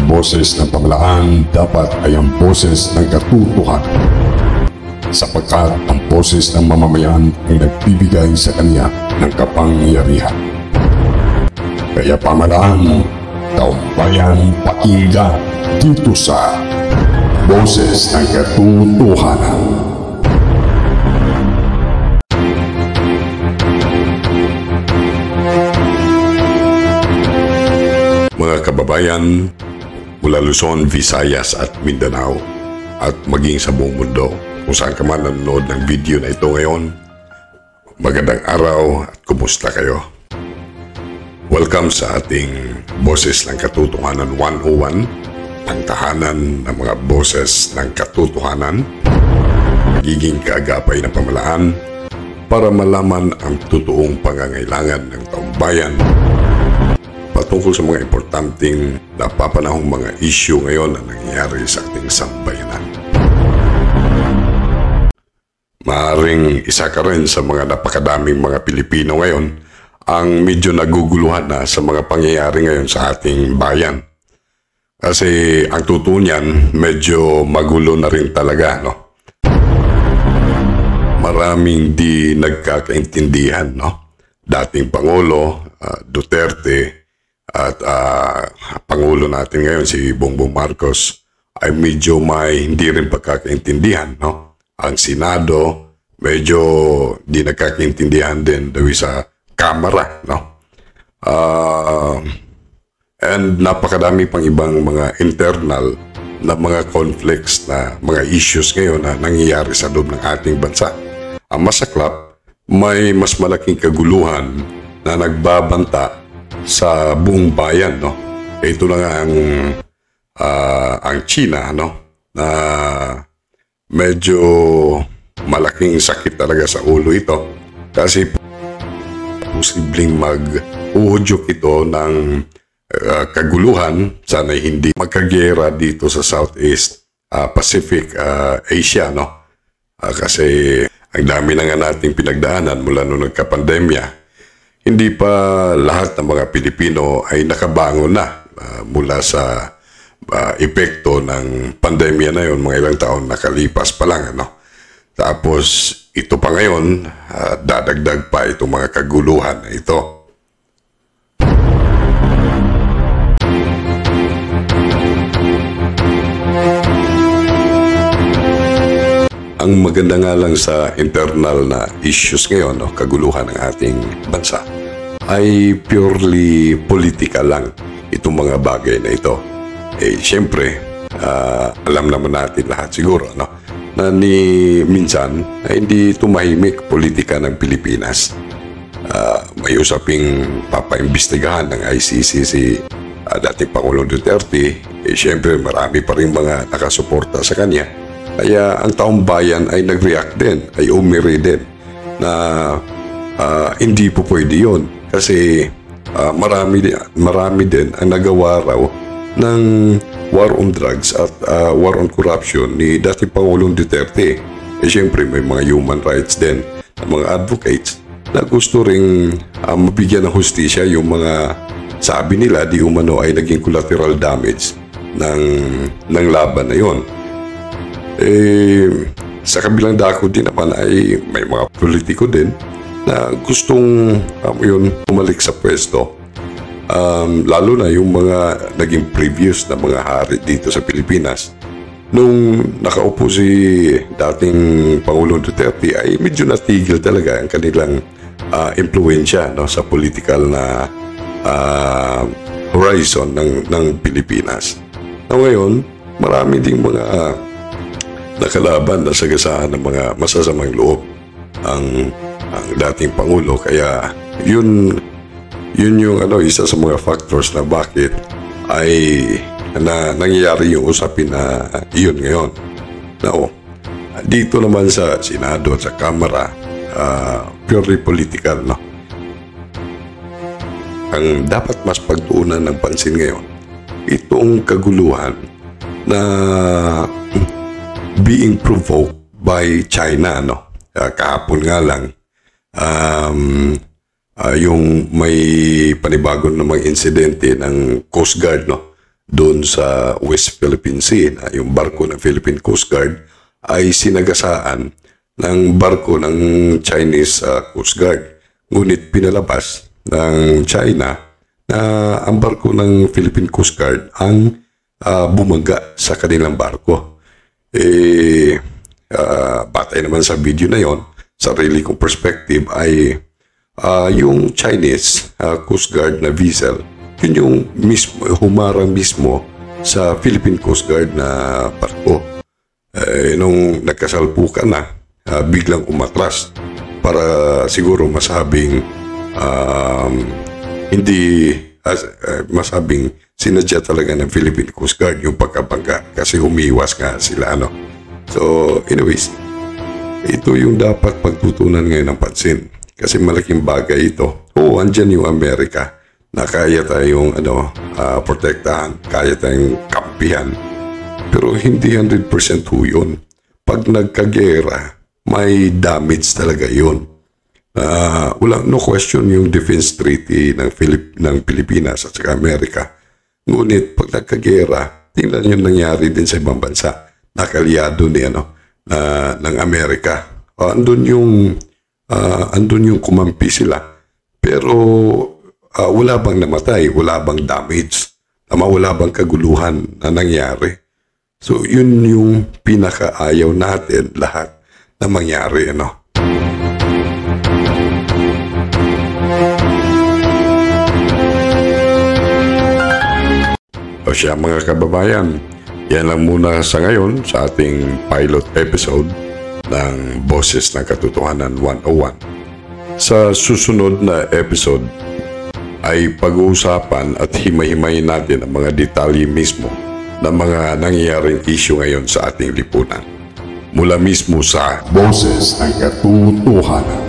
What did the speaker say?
boses ng pamahalaan dapat ay ang boses ng katotohanan, sapagkat ang boses ng mamamayan ay nagbibigay sa kanya ng kapangyarihan. Kaya pamahalaan, taong bayan, pakinggan dito sa Boses ng Katotohanan. Mga kababayan mula Luzon, Visayas at Mindanao at maging sa buong mundo kung saan ka man nanonood ng video na ito ngayon, magandang araw at kumusta kayo? Welcome sa ating Boses ng Katotohanan 101, ang tahanan ng mga boses ng katotohanan, magiging kaagapay na pamahalaan para malaman ang totoong pangangailangan ng taong bayan patungkol sa mga importanteng napapanahong mga issue ngayon na nangyayari sa ating sambayanan. Maaring isa ka rin sa mga napakadaming mga Pilipino ngayon ang medyo naguguluhan na sa mga pangyayari ngayon sa ating bayan. Kasi ang totoo niyan, medyo magulo na rin talaga, no? Maraming di nagkakaintindihan, no? Dating Pangulo, Duterte, at Pangulo natin ngayon si Bongbong Marcos ay medyo may hindi rin pagkakaintindihan, no? Ang Senado medyo di nagkakaintindihan din daw sa Kamara, no? And napakadami pang ibang mga internal na mga conflicts na mga issues ngayon na nangyayari sa loob ng ating bansa. Ang masaklap, may mas malaking kaguluhan na nagbabanta sa buong bayan, no? Ito na nga ang China, no? Na medyo malaking sakit talaga sa ulo ito kasi posibleng mag-uhudyok ito ng kaguluhan, sana hindi magkagera dito sa Southeast Pacific Asia, no? Kasi ang dami na nga nating pinagdaanan mula nung nagka-pandemya. Hindi pa lahat ng mga Pilipino ay nakabangon na mula sa epekto ng pandemya na yun, mga ilang taon nakalipas pa lang, ano? Tapos ito pa ngayon, dadagdag pa itong mga kaguluhan na ito. Ang maganda nga lang sa internal na issues ngayon, no, kaguluhan ng ating bansa, ay purely political lang itong mga bagay na ito. Siyempre, alam naman natin lahat siguro, no, na minsan ay hindi tumahimik politika ng Pilipinas. May usaping papaimbestigahan ng ICC si dating Pangulong Duterte. Siyempre, marami pa rin mga nakasuporta sa kanya. Kaya ang taong bayan ay nag-react din, ay umiri din na hindi po pwede yun. Kasi marami din ang nagawa raw ng war on drugs at war on corruption ni dating Pangulong Duterte. Siyempre may mga human rights din ng mga advocates na gusto ring mabigyan ng hustisya yung mga sabi nila di umano ay naging collateral damage ng laban na yon. Sa kabilang dako din naman ay may mga politiko din na gustong yun, bumalik sa pwesto. Lalo na yung mga naging previous na mga hari dito sa Pilipinas. Nung nakaupo si dating Pangulong Duterte ay medyo natigil talaga ang kanilang impluensya, no, sa political na horizon ng Pilipinas. Ngayon, marami ding mga nakalaban na sagasaan ng mga masasamang loob ang dating Pangulo. Kaya yun yung isa sa mga factors na bakit ay nangyayari yung usapin na iyon ngayon. Now, dito naman sa Senado at sa Kamara, purely political, no? Ang dapat mas pagtuunan ng pansin ngayon, itong kaguluhan na being provoked by China, no? Kahapon nga lang, yung may panibagong namang insidente ng Coast Guard, no? doon sa West Philippine Sea na yung barko ng Philippine Coast Guard ay sinagasaan ng barko ng Chinese Coast Guard. Ngunit pinalabas ng China na ang barko ng Philippine Coast Guard ang bumangga sa kanilang barko. Batay naman sa video na yon, sarili kong perspective ay yung Chinese Coast Guard na vessel, yun yung humarang mismo sa Philippine Coast Guard na barko. Nung nagkasalpukan na, biglang umatras para siguro masabing hindi masabing sinadya talaga ng Philippine Coast Guard yung pagkabangga kasi humiwas nga sila. So anyways, ito yung dapat pagtutunan ngayon ng pansin kasi malaking bagay ito. Andyan yung Amerika na kaya tayong protektahan, kaya tayong kampihan, pero hindi 100% ho yun. Pag nagkagera, may damage talaga yun. No question yung defense treaty ng Pilipinas at saka Amerika. Ngunit pag nagkagera, tingnan yung nangyari din sa ibang bansa. Nakalyado ng Amerika. Andun yung kumampi sila. Pero wala bang namatay? Wala bang damage? Wala bang kaguluhan na nangyari? So yun yung pinakaayaw natin lahat na mangyari. O siya mga kababayan, yan lang muna sa ngayon sa ating pilot episode ng Boses ng Katotohanan 101. Sa susunod na episode ay pag-uusapan at himay-himayin natin ang mga detalye mismo ng mga nangyayaring issue ngayon sa ating lipunan. Mula mismo sa Boses ng Katotohanan.